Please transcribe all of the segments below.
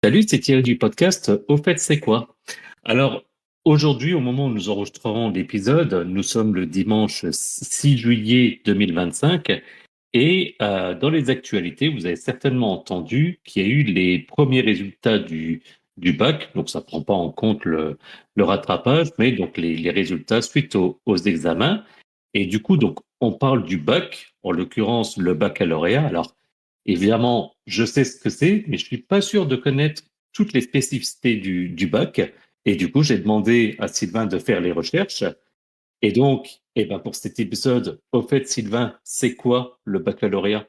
Salut, c'est Thierry du podcast Au fait, c'est quoi? Alors, aujourd'hui, au moment où nous enregistrerons l'épisode, nous sommes le dimanche 6 juillet 2025 et dans les actualités, vous avez certainement entendu qu'il y a eu les premiers résultats du bac, donc ça prend pas en compte le rattrapage, mais donc les résultats suite aux examens. Et du coup, donc, on parle du bac, en l'occurrence le baccalauréat. Alors, évidemment, je sais ce que c'est, mais je suis pas sûr de connaître toutes les spécificités du bac. Et du coup, j'ai demandé à Sylvain de faire les recherches. Et donc, eh ben pour cet épisode, au fait, Sylvain, c'est quoi le baccalauréat?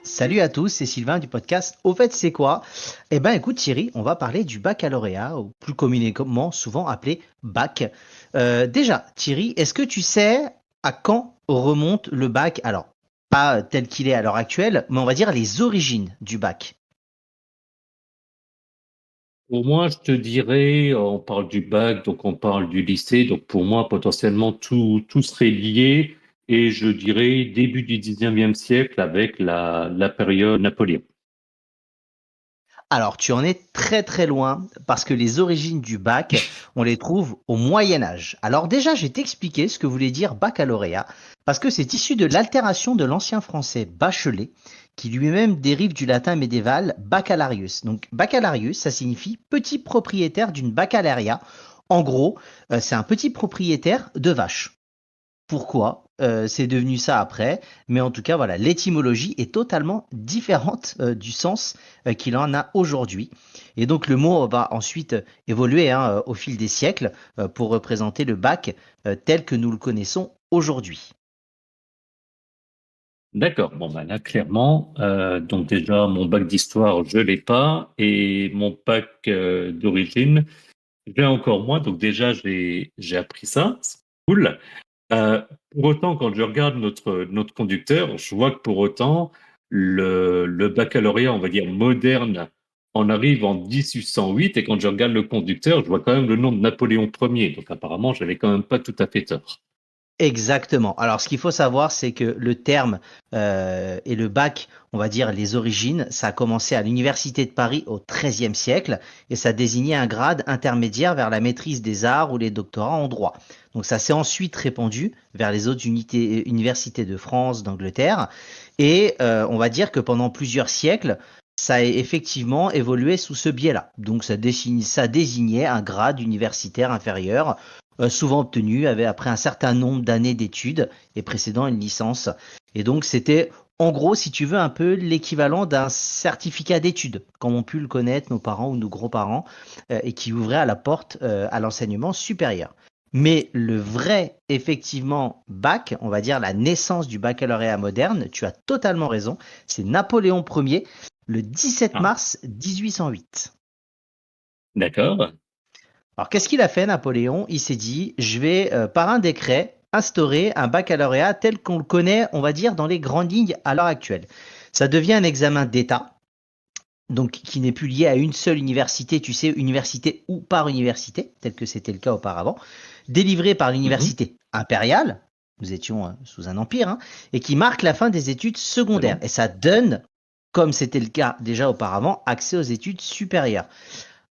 Salut à tous, c'est Sylvain du podcast Au fait, c'est quoi? Eh ben, écoute Thierry, on va parler du baccalauréat, ou plus communément souvent appelé bac. Déjà, Thierry, est-ce que tu sais à quand remonte le bac? Alors, pas tel qu'il est à l'heure actuelle, mais on va dire les origines du bac. Pour moi, je te dirais, on parle du bac, donc on parle du lycée, donc pour moi, potentiellement, tout serait lié, et je dirais début du 19e siècle avec la période Napoléon. Alors, tu en es très très loin parce que les origines du bac, on les trouve au Moyen Âge. Alors déjà, je vais t'expliquer ce que voulait dire baccalauréat parce que c'est issu de l'altération de l'ancien français bachelier qui lui-même dérive du latin médiéval baccalarius. Donc baccalarius, ça signifie petit propriétaire d'une baccalaria. En gros, c'est un petit propriétaire de vaches. Pourquoi c'est devenu ça après, mais en tout cas, voilà, l'étymologie est totalement différente du sens qu'il en a aujourd'hui. Et donc le mot va ensuite évoluer au fil des siècles pour représenter le bac tel que nous le connaissons aujourd'hui. D'accord. Bon, ben là, clairement, donc déjà, mon bac d'histoire, je l'ai pas, et mon bac d'origine, j'ai encore moins. Donc déjà, j'ai appris ça, c'est cool. Euh, pour autant, quand je regarde notre conducteur, je vois que pour autant, le baccalauréat, on va dire moderne, en arrive en 1808, et quand je regarde le conducteur, je vois quand même le nom de Napoléon Ier. Donc apparemment, j'avais quand même pas tout à fait tort. Exactement. Alors, ce qu'il faut savoir, c'est que le terme et le bac, on va dire les origines, ça a commencé à l'Université de Paris au XIIIe siècle et ça désignait un grade intermédiaire vers la maîtrise des arts ou les doctorats en droit. Donc, ça s'est ensuite répandu vers les autres universités de France, d'Angleterre et on va dire que pendant plusieurs siècles, ça a effectivement évolué sous ce biais-là. Donc, ça désignait un grade universitaire inférieur souvent obtenu après un certain nombre d'années d'études et précédant une licence. Et donc c'était en gros, si tu veux, un peu l'équivalent d'un certificat d'études, comme ont pu le connaître nos parents ou nos grands-parents, et qui ouvrait à la porte à l'enseignement supérieur. Mais le vrai, effectivement, bac, on va dire la naissance du baccalauréat moderne, tu as totalement raison, c'est Napoléon Ier, le 17 Ah, mars 1808. d'accord. Alors, qu'est-ce qu'il a fait, Napoléon? Il s'est dit, je vais, par un décret, instaurer un baccalauréat tel qu'on le connaît, on va dire, dans les grandes lignes à l'heure actuelle. Ça devient un examen d'État, donc qui n'est plus lié à une seule université, tu sais, université ou par université, tel que c'était le cas auparavant, délivré par Mhm. l'université impériale, nous étions sous un empire, hein, et qui marque la fin des études C'est secondaires. bon. Et ça donne, comme c'était le cas déjà auparavant, accès aux études supérieures.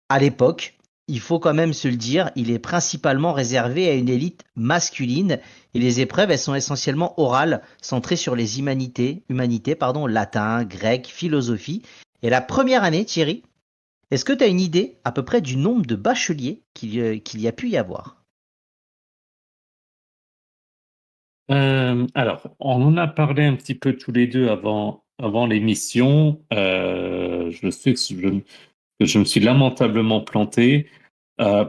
À l'époque, il faut quand même se le dire, il est principalement réservé à une élite masculine et les épreuves, elles sont essentiellement orales, centrées sur les humanités, latin, grec, philosophie. Et la première année, Thierry, est-ce que tu as une idée à peu près du nombre de bacheliers qu'il y a pu y avoir? Alors, on en a parlé un petit peu tous les deux avant l'émission. Je sais que je me suis lamentablement planté. Euh,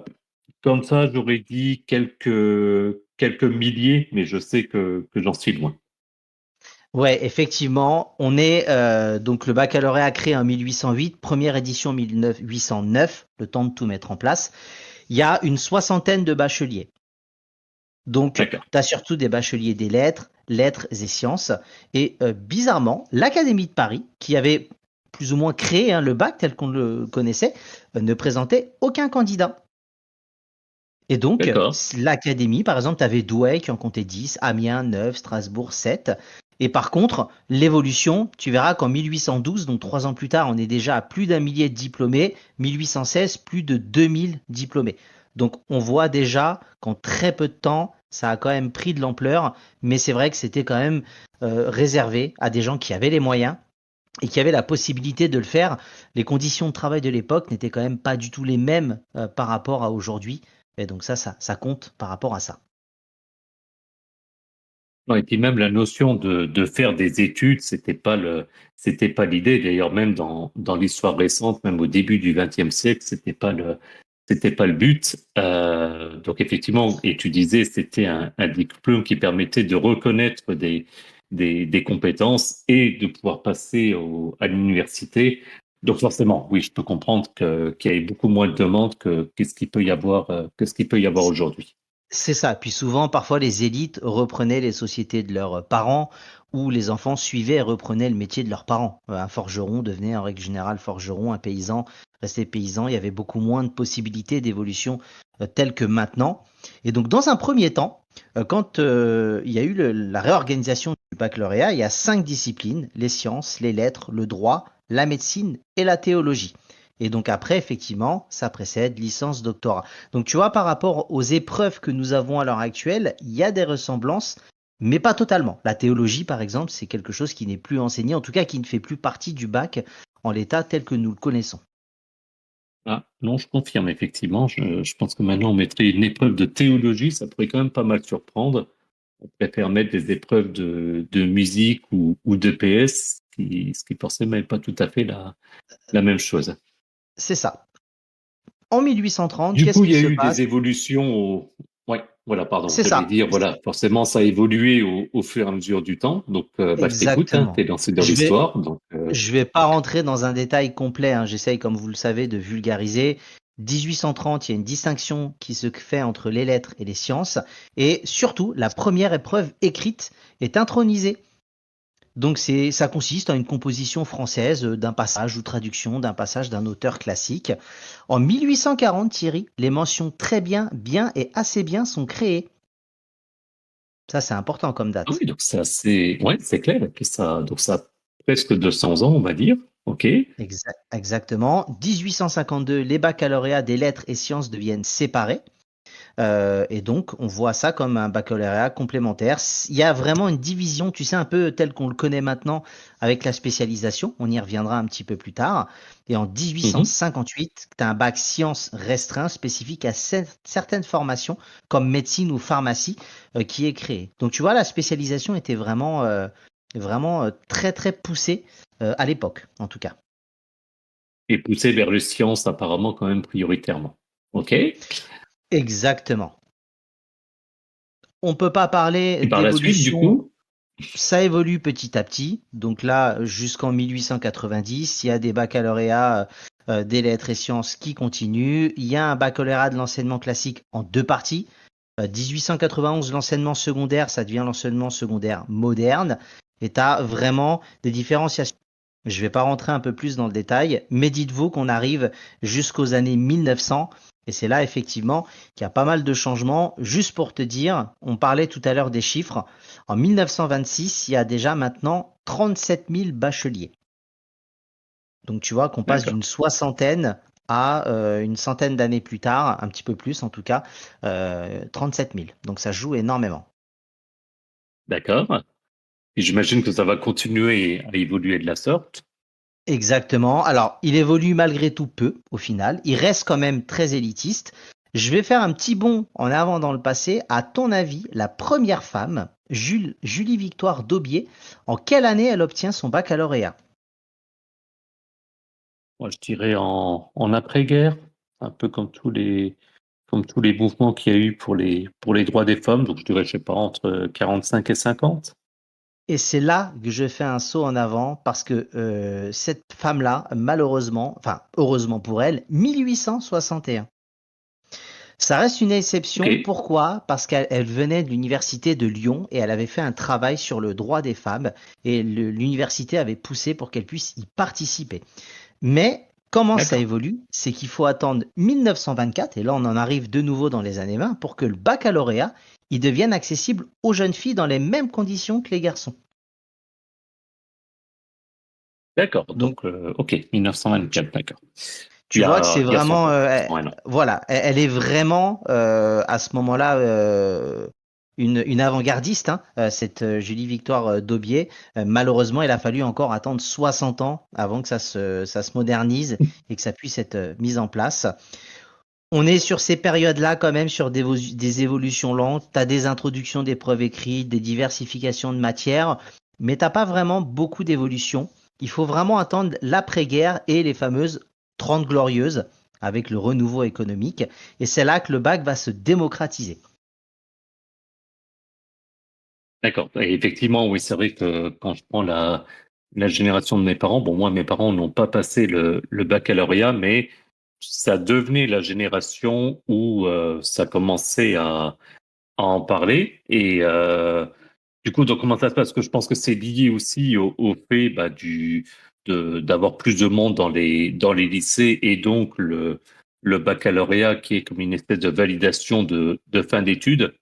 Comme ça, j'aurais dit quelques milliers, mais je sais que j'en suis loin. Ouais, effectivement, on est donc le baccalauréat créé en 1808, première édition 1809, le temps de tout mettre en place. Il y a une soixantaine de bacheliers. Donc, D'accord. tu as surtout des bacheliers des lettres, lettres et sciences. Et bizarrement, l'Académie de Paris, qui avait plus ou moins créé le bac tel qu'on le connaissait, ne présentait aucun candidat. Et donc, D'accord. l'académie, par exemple, tu avais Douai qui en comptait 10, Amiens 9, Strasbourg 7. Et par contre, l'évolution, tu verras qu'en 1812, donc 3 ans plus tard, on est déjà à plus d'un millier de diplômés, 1816, plus de 2000 diplômés. Donc on voit déjà qu'en très peu de temps, ça a quand même pris de l'ampleur, mais c'est vrai que c'était quand même réservé à des gens qui avaient les moyens et qui avaient la possibilité de le faire. Les conditions de travail de l'époque n'étaient quand même pas du tout les mêmes par rapport à aujourd'hui. Et donc ça compte par rapport à ça. Non, et puis même la notion de faire des études, c'était pas l'idée. D'ailleurs, même dans l'histoire récente, même au début du XXe siècle, c'était pas le but. Donc effectivement, et tu disais, c'était un diplôme qui permettait de reconnaître des compétences et de pouvoir passer à l'université. Donc forcément, oui, je peux comprendre qu'il y ait beaucoup moins de demandes qu'est-ce qu'il peut y avoir, que ce qu'il peut y avoir aujourd'hui. C'est ça. Puis souvent, parfois, les élites reprenaient les sociétés de leurs parents ou les enfants suivaient et reprenaient le métier de leurs parents. Un forgeron devenait en règle générale forgeron, un paysan restait paysan. Il y avait beaucoup moins de possibilités d'évolution telles que maintenant. Et donc, dans un premier temps, quand il y a eu la réorganisation du baccalauréat, il y a 5 disciplines, les sciences, les lettres, le droit, la médecine et la théologie. Et donc après, effectivement, ça précède licence, doctorat. Donc tu vois, par rapport aux épreuves que nous avons à l'heure actuelle, il y a des ressemblances, mais pas totalement. La théologie, par exemple, c'est quelque chose qui n'est plus enseigné, en tout cas qui ne fait plus partie du bac en l'état tel que nous le connaissons. Ah, non, je confirme, effectivement. Je pense que maintenant, on mettrait une épreuve de théologie, ça pourrait quand même pas mal surprendre. On préfère mettre des épreuves de musique ou de PS, ce qui forcément n'est pas tout à fait la même chose. C'est ça. En 1830, Du qu'est-ce coup, il qui y a se eu passe? des évolutions Ouais, voilà, pardon. C'est J'allais ça. dire, voilà, forcément, ça a évolué au fur et à mesure du temps. Donc, bah, je t'écoute, hein, Exactement. t'es lancé dans Je vais, l'histoire. Donc, je vais pas rentrer dans un détail complet, hein. J'essaye, comme vous le savez, de vulgariser. 1830, il y a une distinction qui se fait entre les lettres et les sciences. Et surtout, la première épreuve écrite est intronisée. Donc ça consiste en une composition française d'un passage ou traduction d'un passage d'un auteur classique. En 1840, Thierry, les mentions très bien, bien et assez bien sont créées. Ça, c'est important comme ah date. oui, donc c'est assez, ouais, c'est clair. Et puis donc ça a presque 200 ans, on va dire. OK. Exactement. 1852, les baccalauréats des lettres et sciences deviennent séparés. Et donc, on voit ça comme un baccalauréat complémentaire. Il y a vraiment une division, tu sais, un peu telle qu'on le connaît maintenant avec la spécialisation. On y reviendra un petit peu plus tard. Et en Mhm. 1858, tu as un bac sciences restreint spécifique à certaines formations comme médecine ou pharmacie qui est créé. Donc, tu vois, la spécialisation était vraiment très, très poussée à l'époque, en tout cas. Et poussé vers les sciences, apparemment, quand même prioritairement. OK. Exactement. On peut pas parler Et par la suite, du d'évolution. coup, Ça évolue petit à petit. Donc là, jusqu'en 1890, il y a des baccalauréats des lettres et sciences qui continuent. Il y a un baccalauréat de l'enseignement classique en 2 parties. 1891, l'enseignement secondaire, ça devient l'enseignement secondaire moderne. Et tu as vraiment des différenciations. Je ne vais pas rentrer un peu plus dans le détail, mais dites-vous qu'on arrive jusqu'aux années 1900. Et c'est là, effectivement, qu'il y a pas mal de changements. Juste pour te dire, on parlait tout à l'heure des chiffres. En 1926, il y a déjà maintenant 37 000 bacheliers. Donc tu vois qu'on passe d'accord, d'une soixantaine à une centaine d'années plus tard, un petit peu plus en tout cas, 37 000. Donc ça joue énormément. d'accord. Et j'imagine que ça va continuer à évoluer de la sorte. Exactement. Alors, il évolue malgré tout peu au final. Il reste quand même très élitiste. Je vais faire un petit bond en avant dans le passé. À ton avis, la première femme, Julie Victoire Daubié, en quelle année elle obtient son baccalauréat? Moi, je dirais en après-guerre, un peu comme tous les mouvements qu'il y a eu pour les droits des femmes. Donc, je dirais, je sais pas, entre 45 et 50. Et c'est là que je fais un saut en avant parce que cette femme-là, malheureusement, enfin heureusement pour elle, 1861. Ça reste une Ok, exception. Pourquoi? Parce qu'elle venait de l'université de Lyon et elle avait fait un travail sur le droit des femmes et l'université avait poussé pour qu'elle puisse y participer. Mais comment ça d'accord. évolue? C'est qu'il faut attendre 1924, et là on en arrive de nouveau dans les années 20, pour que le baccalauréat il devienne accessible aux jeunes filles dans les mêmes conditions que les garçons. D'accord. Donc Donc, ok, 1924, d'accord. tu vois que c'est Il y a 100 vraiment, ans, effectivement, un an. voilà, elle est vraiment à ce moment-là une avant-gardiste, hein, cette Julie Victoire Daubié. Malheureusement, il a fallu encore attendre 60 ans avant que ça se modernise et que ça puisse être mis en place. On est sur ces périodes-là quand même sur des évolutions lentes. Tu as des introductions d'épreuves écrites, des diversifications de matières, mais t'as pas vraiment beaucoup d'évolution. Il faut vraiment attendre l'après-guerre et les fameuses 30 glorieuses avec le renouveau économique. Et c'est là que le bac va se démocratiser. D'accord. Et effectivement, oui, c'est vrai que quand je prends la génération de mes parents, bon, moi, mes parents n'ont pas passé le baccalauréat, mais ça devenait la génération où ça commençait à en parler. Et du coup, donc, comment ça se passe? Parce que je pense que c'est lié aussi au fait bah, d'avoir plus de monde dans les lycées et donc le baccalauréat qui est comme une espèce de validation de fin d'études.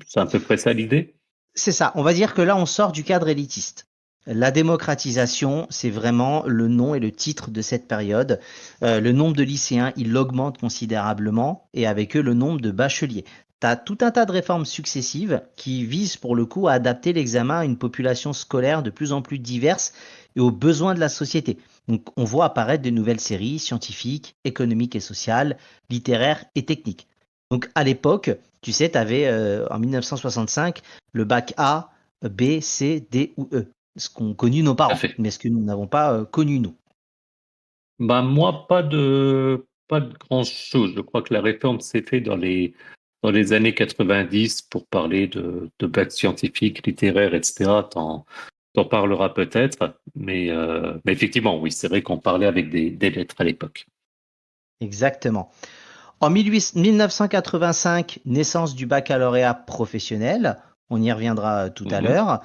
C'est à peu près ça l'idée? C'est ça, on va dire que là on sort du cadre élitiste. La démocratisation, c'est vraiment le nom et le titre de cette période. Le nombre de lycéens, il augmente considérablement et avec eux le nombre de bacheliers. Tu as tout un tas de réformes successives qui visent pour le coup à adapter l'examen à une population scolaire de plus en plus diverse et aux besoins de la société. Donc on voit apparaître de nouvelles séries scientifiques, économiques et sociales, littéraires et techniques. Donc à l'époque, tu sais, tu avais en 1965 le bac A, B, C, D ou E. Ce qu'ont connu nos Tout à parents, fait. mais ce que nous n'avons pas connu nous. Bah, moi, pas de grand-chose. Je crois que la réforme s'est faite dans les années 90 pour parler de bacs scientifiques, littéraires, etc. T'en parleras peut-être, mais effectivement, oui, c'est vrai qu'on parlait avec des lettres à l'époque. Exactement. En 1985, naissance du baccalauréat professionnel. On y reviendra tout à Mhm. l'heure.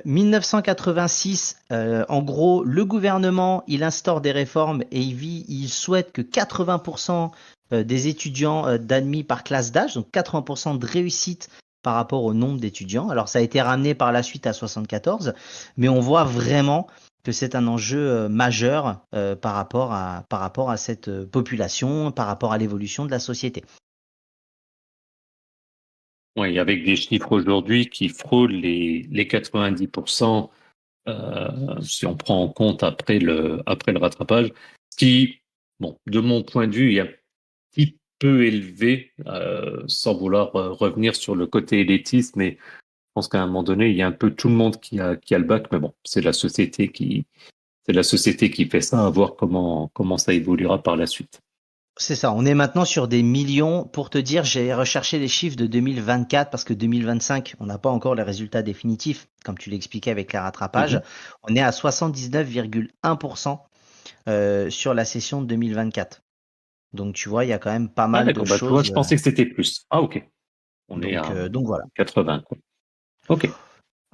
1986, en gros, le gouvernement, il instaure des réformes et il souhaite que 80% des étudiants d'admis par classe d'âge, donc 80% de réussite par rapport au nombre d'étudiants. Alors ça a été ramené par la suite à 74, mais on voit vraiment que c'est un enjeu majeur par rapport à cette population, par rapport à l'évolution de la société. Oui, avec des chiffres aujourd'hui qui frôlent les 90%, si on prend en compte après le rattrapage, ce qui, bon, de mon point de vue, est un petit peu élevé, sans vouloir revenir sur le côté élitiste, mais je pense qu'à un moment donné, il y a un peu tout le monde qui a le bac, mais bon, c'est la société qui fait ça, à voir comment ça évoluera par la suite. C'est ça, on est maintenant sur des millions. Pour te dire, j'ai recherché les chiffres de 2024 parce que 2025, on n'a pas encore les résultats définitifs, comme tu l'expliquais avec les rattrapages. Mhm. On est à 79,1% sur la session de 2024. Donc tu vois, il y a quand même pas Ah, mal de d'accord, bah, tu vois, choses. je pensais que c'était plus. Ah, ok. On est à Donc voilà. 80, quoi. Ok,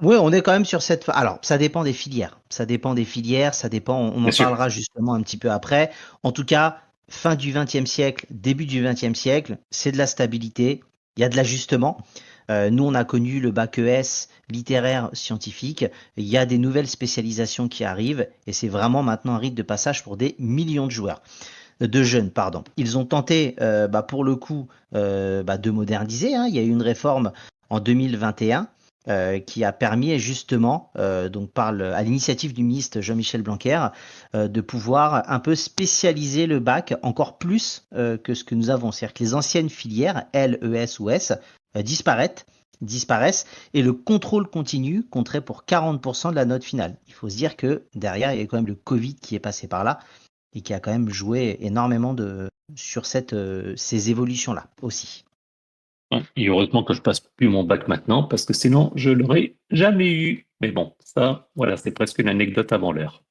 Oui, on est quand même sur cette. Alors, ça dépend des filières. Ça dépend des filières, ça dépend. On bien en sûr. parlera justement un petit peu après. En tout cas, fin du XXe siècle, début du XXe siècle, c'est de la stabilité. Il y a de l'ajustement. Nous, on a connu le bac ES littéraire scientifique. Il y a des nouvelles spécialisations qui arrivent et c'est vraiment maintenant un rite de passage pour des millions de joueurs, de jeunes, pardon. Ils ont tenté, pour le coup, de moderniser, hein. Il y a eu une réforme en 2021 qui a permis justement, à l'initiative du ministre Jean-Michel Blanquer, de pouvoir un peu spécialiser le bac encore plus que ce que nous avons. C'est-à-dire que les anciennes filières, L, ES ou S, disparaissent et le contrôle continu compterait pour 40% de la note finale. Il faut se dire que derrière, il y a quand même le Covid qui est passé par là et qui a quand même joué énormément sur ces évolutions-là aussi. Ouais, et heureusement que je passe plus mon bac maintenant, parce que sinon, je l'aurais jamais eu. Mais bon, ça, voilà, c'est presque une anecdote avant l'heure.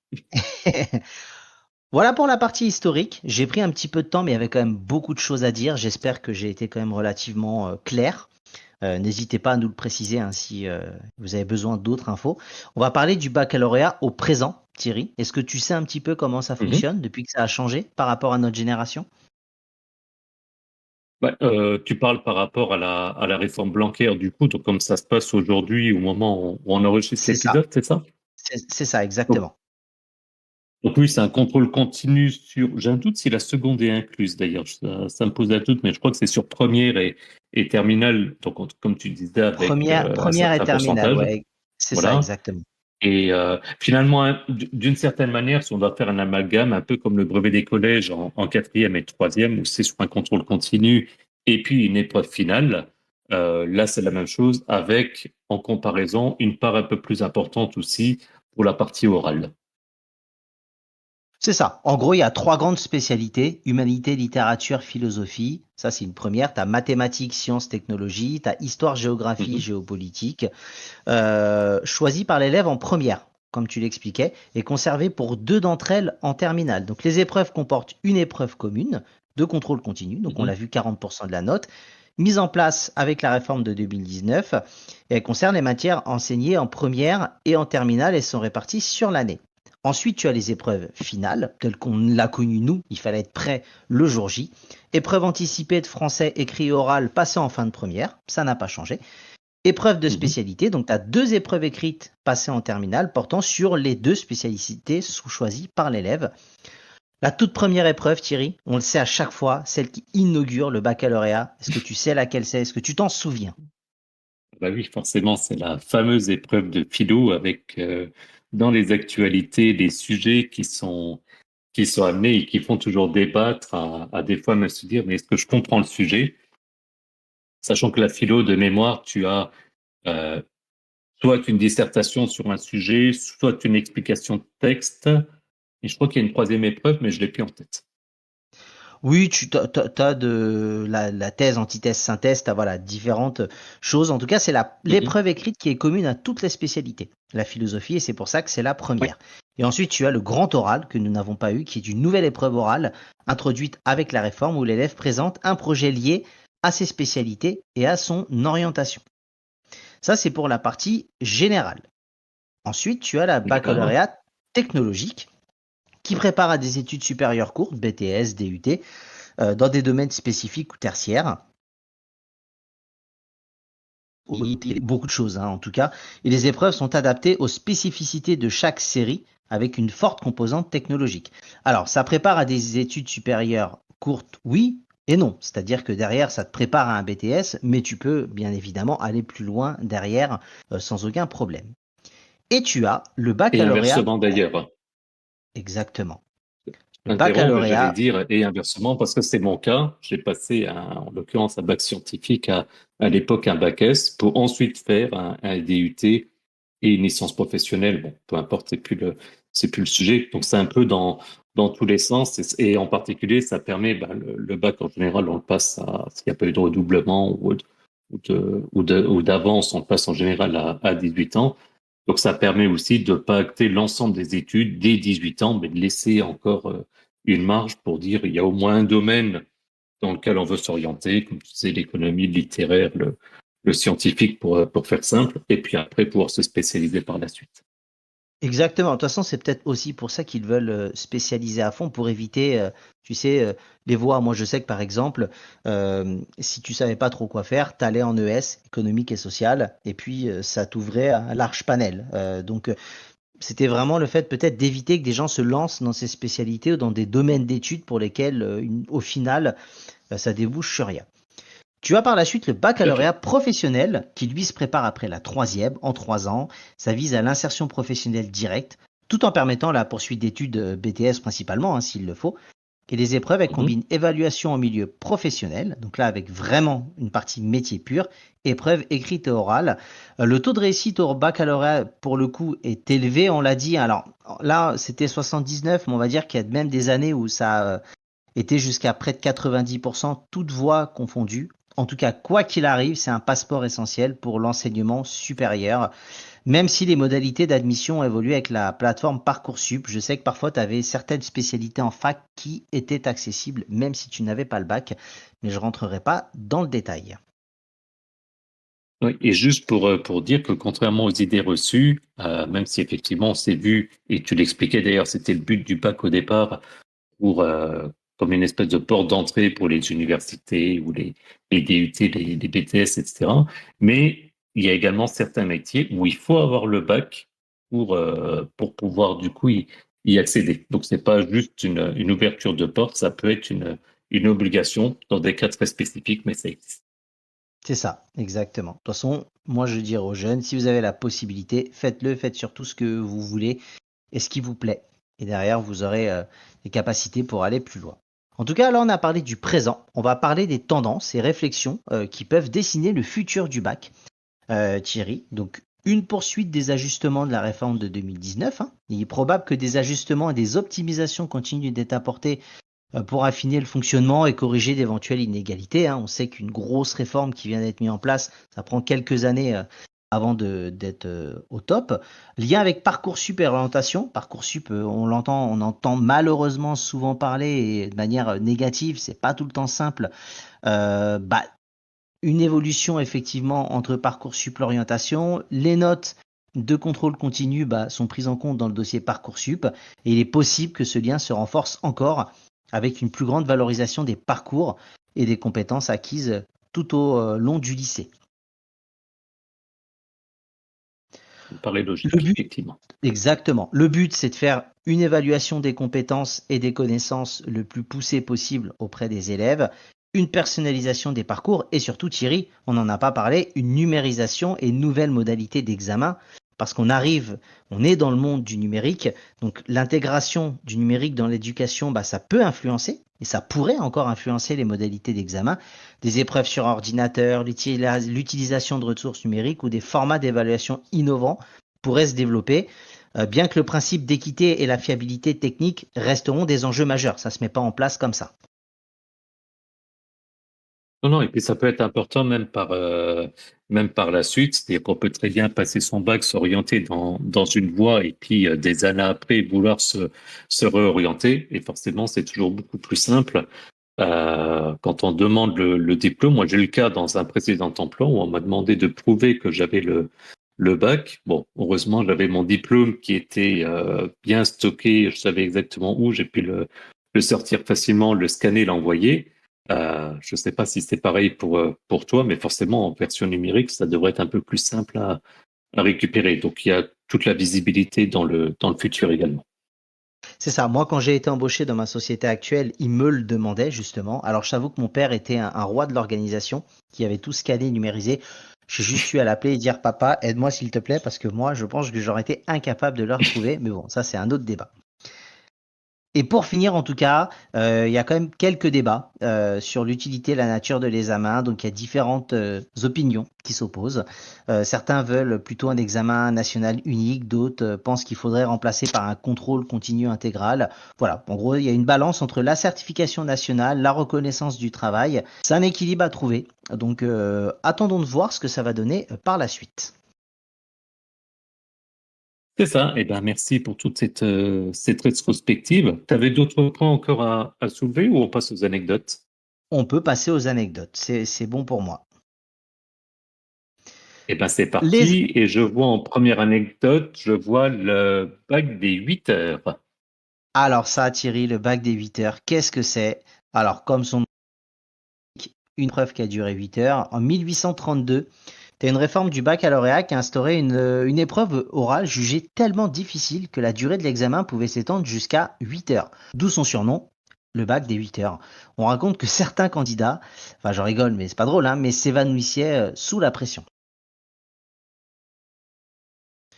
Voilà pour la partie historique. J'ai pris un petit peu de temps, mais il y avait quand même beaucoup de choses à dire. J'espère que j'ai été quand même relativement clair. N'hésitez pas à nous le préciser hein, si vous avez besoin d'autres infos. On va parler du baccalauréat au présent, Thierry. Est-ce que tu sais un petit peu comment ça Mhm. fonctionne depuis que ça a changé par rapport à notre génération? Ouais, tu parles par rapport à la réforme Blanquer, du coup, donc comme ça se passe aujourd'hui au moment où on enregistre C'est ça. l'épisode, c'est ça? C'est ça, Donc, exactement. donc oui, c'est un contrôle continu sur. J'ai un doute si la seconde est incluse d'ailleurs. Ça me pose un doute, mais je crois que c'est sur première et terminale. Donc, comme tu disais, avec un Première et certain terminale, pourcentage. ouais. C'est ça, Voilà. exactement. Et finalement, hein, d'une certaine manière, si on doit faire un amalgame, un peu comme le brevet des collèges en quatrième et troisième, où c'est sur un contrôle continu et puis une épreuve finale, là c'est la même chose avec, en comparaison, une part un peu plus importante aussi pour la partie orale. C'est ça. En gros, il y a trois grandes spécialités, humanité, littérature, philosophie. Ça, c'est une première. Tu as mathématiques, sciences, technologies. Tu as histoire, géographie, Mhm, géopolitique. Choisies par l'élève en première, comme tu l'expliquais, et conservées pour deux d'entre elles en terminale. Donc, les épreuves comportent une épreuve commune de contrôle continu. Donc, on l'a mhm, vu, 40% de la note. Mise en place avec la réforme de 2019. Et elle concerne les matières enseignées en première et en terminale et sont réparties sur l'année. Ensuite, tu as les épreuves finales, telles qu'on l'a connu nous, il fallait être prêt le jour J. Épreuve anticipée de français écrit et oral passée en fin de première, ça n'a pas changé. Épreuve de mhm. spécialité, donc tu as deux épreuves écrites passées en terminale portant sur les deux spécialités choisies par l'élève. La toute première épreuve, Thierry, on le sait à chaque fois, celle qui inaugure le baccalauréat. Est-ce que tu sais laquelle c'est? Est-ce que tu t'en souviens? Bah oui, forcément, c'est la fameuse épreuve de philo avec dans les actualités des sujets qui sont amenés et qui font toujours débattre à des fois me se dire, mais est-ce que je comprends le sujet? Sachant que la philo de mémoire, tu as euh, soit une dissertation sur un sujet, soit une explication de texte. Et je crois qu'il y a une troisième épreuve, mais je l'ai plus en tête. Oui, tu as de la thèse, antithèse, synthèse, tu as voilà, différentes choses. En tout cas, c'est Mhm. l'épreuve écrite qui est commune à toutes les spécialités, la philosophie, et c'est pour ça que c'est la Oui, première. Et ensuite, tu as le grand oral que nous n'avons pas eu, qui est une nouvelle épreuve orale introduite avec la réforme où l'élève présente un projet lié à ses spécialités et à son orientation. Ça, c'est pour la partie générale. Ensuite, tu as la d'accord. baccalauréat technologique qui prépare à des études supérieures courtes, BTS, DUT, dans des domaines spécifiques ou tertiaires. Il y a beaucoup de choses, hein, en tout cas. Et les épreuves sont adaptées aux spécificités de chaque série avec une forte composante technologique. Alors, ça prépare à des études supérieures courtes, oui et non. C'est-à-dire que derrière, ça te prépare à un BTS, mais tu peux bien évidemment aller plus loin derrière sans aucun problème. Et tu as le Et baccalauréat. inversement d'ailleurs. Exactement. Le Interromps, mais j'allais baccalauréat. dire et inversement parce que c'est mon cas. J'ai passé en l'occurrence un bac scientifique à l'époque un bac S pour ensuite faire un DUT et une licence professionnelle. Bon, peu importe, c'est plus le sujet. Donc c'est un peu dans tous les sens et en particulier ça permet ben, le bac en général on le passe à s'il n'y a pas eu de redoublement ou d'avance on le passe en général à 18 ans. Donc ça permet aussi de pas acter l'ensemble des études dès 18 ans, mais de laisser encore une marge pour dire il y a au moins un domaine dans lequel on veut s'orienter, comme tu sais, l'économie, le littéraire, le scientifique pour faire simple, et puis après pouvoir se spécialiser par la suite. Exactement. De toute façon, c'est peut-être aussi pour ça qu'ils veulent spécialiser à fond pour éviter, tu sais, les voies. Moi, je sais que par exemple, si tu savais pas trop quoi faire, t'allais en ES, économique et social, et puis ça t'ouvrait un large panel. Donc, c'était vraiment le fait peut-être d'éviter que des gens se lancent dans ces spécialités ou dans des domaines d'études pour lesquels, au final, ça débouche sur rien. Tu as par la suite le Tout à baccalauréat fait. professionnel qui lui se prépare après la troisième en 3 ans. Ça vise à l'insertion professionnelle directe tout en permettant la poursuite d'études BTS principalement hein, s'il le faut. Et les épreuves, elles Mhm. combinent évaluation en milieu professionnel, donc là avec vraiment une partie métier pur, épreuve écrite et orale. Le taux de réussite au baccalauréat, pour le coup, est élevé, on l'a dit. Alors là, c'était 79, mais on va dire qu'il y a même des années où ça était jusqu'à près de 90%, toutes voies confondues. En tout cas, quoi qu'il arrive, c'est un passeport essentiel pour l'enseignement supérieur. même si les modalités d'admission ont évolué avec la plateforme Parcoursup. Je sais que parfois tu avais certaines spécialités en fac qui étaient accessibles même si tu n'avais pas le bac, mais je rentrerai pas dans le détail. Oui, et juste pour dire que contrairement aux idées reçues, même si effectivement on s'est vu, et tu l'expliquais d'ailleurs, c'était le but du bac au départ, pour comme une espèce de porte d'entrée pour les universités ou les DUT, les BTS, etc. Mais il y a également certains métiers où il faut avoir le bac pour pouvoir du coup y accéder. Donc c'est pas juste une ouverture de porte, ça peut être une obligation dans des cas très spécifiques, mais ça existe. C'est ça, exactement. De toute façon, moi je dirais aux jeunes, si vous avez la possibilité, faites-le, faites surtout ce que vous voulez et ce qui vous plaît. Et derrière, vous aurez les capacités pour aller plus loin. En tout cas, là, on a parlé du présent. On va parler des tendances et réflexions qui peuvent dessiner le futur du bac, Thierry. Donc, une poursuite des ajustements de la réforme de 2019. Hein. Il est probable que des ajustements et des optimisations continuent d'être apportés pour affiner le fonctionnement et corriger d'éventuelles inégalités. Hein. On sait qu'une grosse réforme qui vient d'être mise en place, ça prend quelques années avant d'être au top. Lien avec Parcoursup et orientation. Parcoursup, on entend malheureusement souvent parler et de manière négative, c'est pas tout le temps simple. Bah, une évolution effectivement entre Parcoursup et l'orientation. Les notes de contrôle continu sont prises en compte dans le dossier Parcoursup et il est possible que ce lien se renforce encore avec une plus grande valorisation des parcours et des compétences acquises tout au long du lycée. Ça me paraît Le logique, but, effectivement. exactement. Le but, c'est de faire une évaluation des compétences et des connaissances le plus poussée possible auprès des élèves, une personnalisation des parcours et surtout, Thierry, on n'en a pas parlé, une numérisation et une nouvelle modalité d'examen parce on est dans le monde du numérique, donc l'intégration du numérique dans l'éducation, ça peut influencer et ça pourrait encore influencer les modalités d'examen, des épreuves sur ordinateur, l'utilisation de ressources numériques ou des formats d'évaluation innovants pourraient se développer, bien que le principe d'équité et la fiabilité technique resteront des enjeux majeurs. Ça ne se met pas en place comme ça. Non, non, et puis ça peut être important même par la suite, c'est-à-dire qu'on peut très bien passer son bac, s'orienter dans une voie et puis des années après vouloir se réorienter. Et forcément, c'est toujours beaucoup plus simple quand on demande le diplôme. Moi, j'ai eu le cas dans un précédent emploi où on m'a demandé de prouver que j'avais le bac. Bon, heureusement, j'avais mon diplôme qui était bien stocké, je savais exactement où, j'ai pu le sortir facilement, le scanner, l'envoyer. Je ne sais pas si c'est pareil pour toi, mais forcément, en version numérique, ça devrait être un peu plus simple à récupérer. Donc, il y a toute la visibilité dans le futur également. C'est ça. Moi, quand j'ai été embauché dans ma société actuelle, ils me le demandaient justement. Alors, je t'avoue que mon père était un roi de l'organisation qui avait tout scanné, numérisé. J'ai juste eu à l'appeler et dire, papa, aide-moi s'il te plaît, parce que moi, je pense que j'aurais été incapable de le retrouver. Mais bon, ça, c'est un autre débat. Et pour finir, en tout cas, il y a quand même quelques débats sur l'utilité et la nature de l'examen. Donc, il y a différentes opinions qui s'opposent. Certains veulent plutôt un examen national unique, d'autres pensent qu'il faudrait remplacer par un contrôle continu intégral. Voilà, en gros, il y a une balance entre la certification nationale, la reconnaissance du travail. C'est un équilibre à trouver. Donc, attendons de voir ce que ça va donner par la suite. C'est ça. Eh ben, merci pour toute cette rétrospective. Tu avais d'autres points encore à soulever ou on passe aux anecdotes? On peut passer aux anecdotes. C'est bon pour moi. Eh ben, c'est Les, parti. Et je vois en première anecdote, je vois le bac des 8 heures. Alors ça, Thierry, le bac des 8 heures, qu'est-ce que c'est? Alors, comme son nom l'indique, une preuve qui a duré 8 heures. En 1832, tu as une réforme du baccalauréat qui a instauré une épreuve orale jugée tellement difficile que la durée de l'examen pouvait s'étendre jusqu'à 8 heures. D'où son surnom, le bac des 8 heures. On raconte que certains candidats, enfin j'en rigole, mais c'est pas drôle, hein, mais s'évanouissaient sous la pression.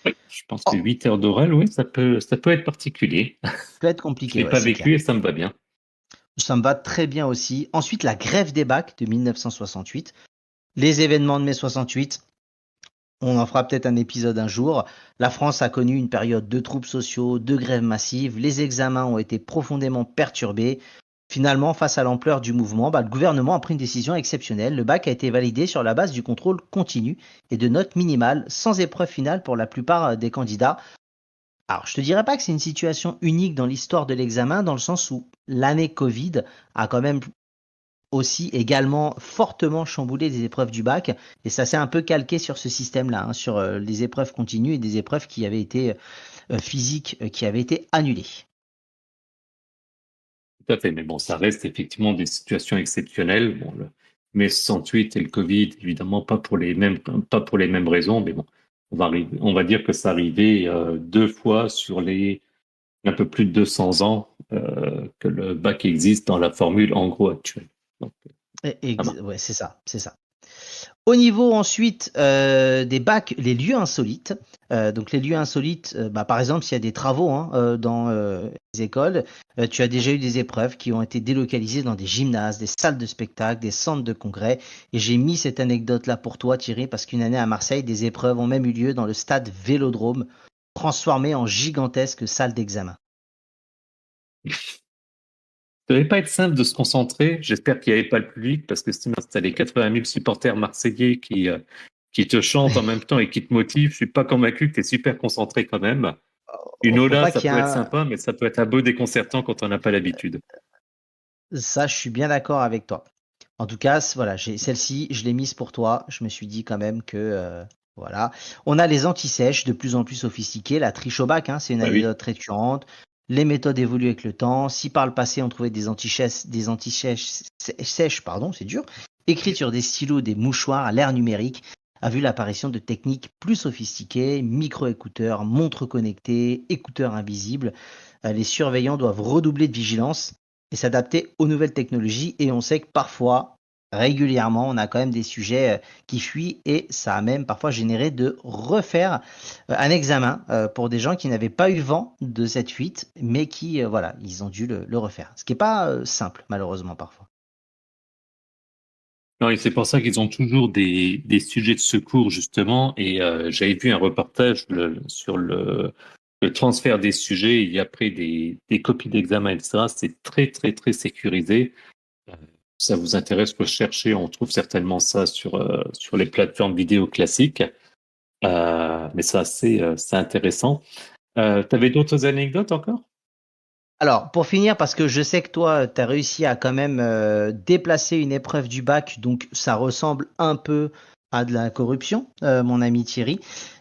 Oui, je pense que Oh, 8 heures d'oral, oui, ça peut être particulier. ça peut être Je compliqué, l'ai ouais, pas c'est clair. vécu et ça me va bien. Ça me va très bien aussi. Ensuite, la grève des bacs de 1968. Les événements de mai 68, on en fera peut-être un épisode un jour. La France a connu une période de troubles sociaux, de grèves massives. Les examens ont été profondément perturbés. Finalement, face à l'ampleur du mouvement, le gouvernement a pris une décision exceptionnelle. Le bac a été validé sur la base du contrôle continu et de notes minimales, sans épreuve finale pour la plupart des candidats. Alors, je te dirais pas que c'est une situation unique dans l'histoire de l'examen, dans le sens où l'année Covid a quand même aussi également fortement chamboulé les épreuves du bac, et ça s'est un peu calqué sur ce système-là, sur les épreuves continues et des épreuves qui avaient été physiques, qui avaient été annulées. Tout à fait, mais bon, ça reste effectivement des situations exceptionnelles. Bon, le mai 68 et le Covid, évidemment, pas pour les mêmes raisons, mais bon, on va dire que ça arrivait deux fois sur les un peu plus de 200 ans que le bac existe dans la formule en gros actuelle. Donc, ça va. Ouais, c'est ça, c'est ça. Au niveau ensuite des bacs, les lieux insolites. Donc les lieux insolites, par exemple, s'il y a des travaux dans les écoles, tu as déjà eu des épreuves qui ont été délocalisées dans des gymnases, des salles de spectacle, des centres de congrès. Et j'ai mis cette anecdote-là pour toi, Thierry, parce qu'une année à Marseille, des épreuves ont même eu lieu dans le stade Vélodrome, transformé en gigantesque salle d'examen. Ça devait pas être simple de se concentrer. J'espère qu'il n'y avait pas le public parce que si tu installé 80 000 supporters marseillais qui te chantent en même temps et qui te motivent, je suis pas convaincu que tu es super concentré quand même. Une Faut Ola, pas ça qu'il y ait peut être sympa, mais ça peut être un peu déconcertant quand on n'a pas l'habitude. Ça, je suis bien d'accord avec toi. En tout cas, voilà, celle-ci, je l'ai mise pour toi. Je me suis dit quand même que voilà. On a les anti-sèches de plus en plus sophistiquées. La triche au bac, c'est une Ah oui. anecdote récurrente. Les méthodes évoluent avec le temps. Si par le passé on trouvait des anti-sèches sèches, pardon, c'est dur, écrites sur des stylos, des mouchoirs, l'ère numérique a vu l'apparition de techniques plus sophistiquées, micro-écouteurs, montres connectées, écouteurs invisibles. Les surveillants doivent redoubler de vigilance et s'adapter aux nouvelles technologies. Et on sait que parfois, régulièrement, on a quand même des sujets qui fuient et ça a même parfois généré de refaire un examen pour des gens qui n'avaient pas eu vent de cette fuite, mais qui, voilà, ils ont dû le refaire. Ce qui n'est pas simple, malheureusement, parfois. Non, et c'est pour ça qu'ils ont toujours des sujets de secours, justement. Et j'avais vu un reportage sur le transfert des sujets. Il y a après des copies d'examen, etc. C'est très, très, très sécurisé. Euh, Ça vous intéresse, faut chercher. On trouve certainement ça sur les plateformes vidéo classiques. Mais ça, c'est intéressant. Tu avais d'autres anecdotes encore? Alors, pour finir, parce que je sais que toi, tu as réussi à quand même déplacer une épreuve du bac, donc ça ressemble un peu à de la corruption, mon ami Thierry.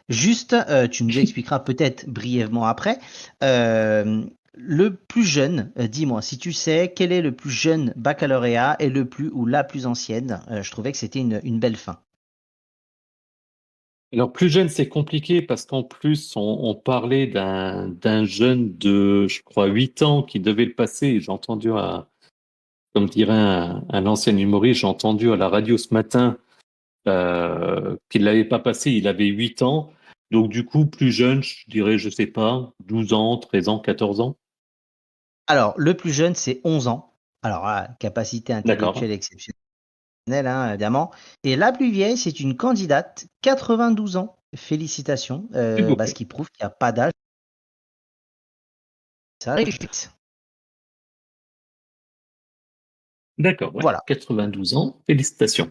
Juste, tu nous expliqueras peut-être brièvement après. Le plus jeune, dis-moi, si tu sais, quel est le plus jeune baccalauréat et le plus ou la plus ancienne? Je trouvais que c'était une belle fin. Alors, plus jeune, c'est compliqué parce qu'en plus, on parlait d'un jeune de, je crois, 8 ans qui devait le passer. J'ai entendu, comme dirait un ancien humoriste, j'ai entendu à la radio ce matin qu'il ne l'avait pas passé. Il avait 8 ans. Donc, du coup, plus jeune, je dirais, je sais pas, 12 ans, 13 ans, 14 ans. Alors, le plus jeune, c'est 11 ans. Alors, voilà, capacité D'accord. intellectuelle exceptionnelle. Évidemment. Et la plus vieille, c'est une candidate, 92 ans. Félicitations, S'il vous ce plaît. qui prouve qu'il n'y a pas d'âge. Ça arrive vite. D'accord, ouais. Voilà, 92 ans. Félicitations.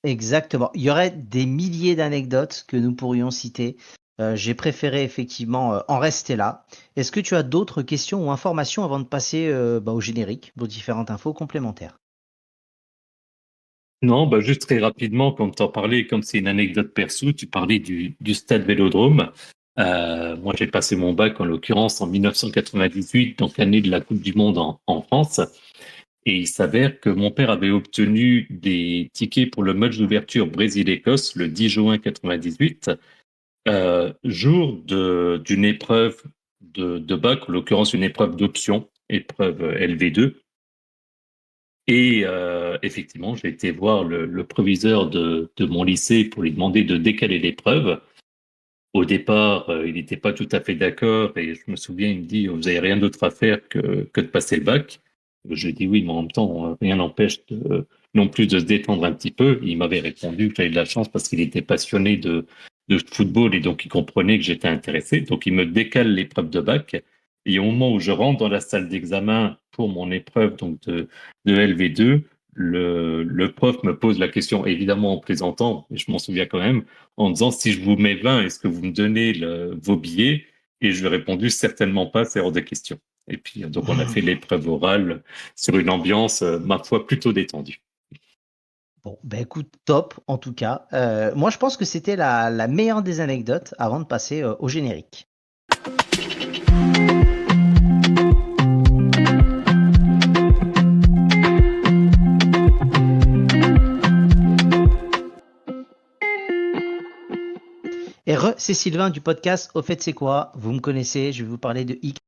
exactement. Il y aurait des milliers d'anecdotes que nous pourrions citer. J'ai préféré effectivement en rester là. Est-ce que tu as d'autres questions ou informations avant de passer au générique, vos différentes infos complémentaires? Non, bah juste très rapidement, comme tu en parlais, comme c'est une anecdote perso, tu parlais du stade Vélodrome. Moi, j'ai passé mon bac, en l'occurrence, en 1998, donc l'année de la Coupe du Monde en France. Et il s'avère que mon père avait obtenu des tickets pour le match d'ouverture Brésil-Écosse le 10 juin 98, jour d'une épreuve de bac, en l'occurrence une épreuve d'option, épreuve LV2. Et effectivement, j'ai été voir le proviseur de mon lycée pour lui demander de décaler l'épreuve. Au départ, il n'était pas tout à fait d'accord et je me souviens, il me dit, vous n'avez rien d'autre à faire que de passer le bac. Je lui ai dit oui, mais en même temps, rien n'empêche non plus de se détendre un petit peu. Il m'avait répondu que j'avais de la chance parce qu'il était passionné de football et donc il comprenait que j'étais intéressé. Donc il me décale l'épreuve de bac Et au moment où je rentre dans la salle d'examen pour mon épreuve donc de LV2, le prof me pose la question, évidemment en plaisantant, mais je m'en souviens quand même, en disant si je vous mets 20, est-ce que vous me donnez vos billets? Et je lui ai répondu certainement pas, c'est hors de question. Et puis donc on a fait l'épreuve orale sur une ambiance, ma foi, plutôt détendue. Bon, ben écoute, top en tout cas. Moi, je pense que c'était la meilleure des anecdotes avant de passer au générique. C'est Sylvain du podcast Au fait c'est quoi? Vous me connaissez, je vais vous parler de X,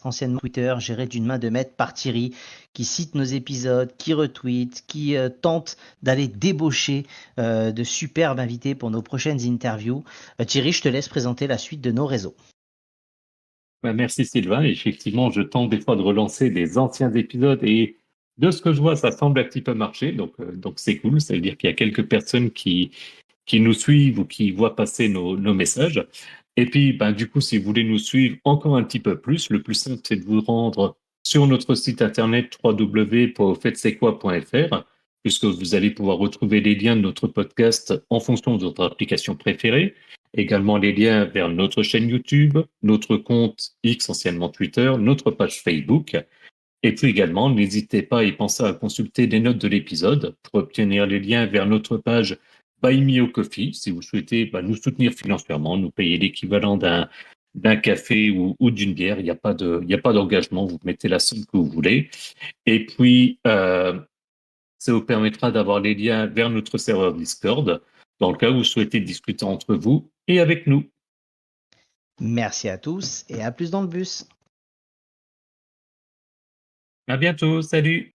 anciennement Twitter, géré d'une main de maître par Thierry, qui cite nos épisodes, qui retweet, qui tente d'aller débaucher de superbes invités pour nos prochaines interviews. Thierry, je te laisse présenter la suite de nos réseaux. Ben, merci Sylvain. Effectivement, je tente des fois de relancer des anciens épisodes et de ce que je vois, ça semble un petit peu marcher. Donc c'est cool. Ça veut dire qu'il y a quelques personnes qui nous suivent ou qui voient passer nos messages. Et puis, ben, du coup, si vous voulez nous suivre encore un petit peu plus, le plus simple, c'est de vous rendre sur notre site internet www.auffaitc'estquoi.fr, puisque vous allez pouvoir retrouver les liens de notre podcast en fonction de votre application préférée. Également les liens vers notre chaîne YouTube, notre compte X, anciennement Twitter, notre page Facebook. Et puis également, n'hésitez pas à y penser à consulter les notes de l'épisode pour obtenir les liens vers notre page Buy Me a Coffee si vous souhaitez nous soutenir financièrement, nous payer l'équivalent d'un café ou d'une bière. Il y a pas d'engagement, vous mettez la somme que vous voulez. Et puis, ça vous permettra d'avoir les liens vers notre serveur Discord dans le cas où vous souhaitez discuter entre vous et avec nous. Merci à tous et à plus dans le bus. À bientôt, salut!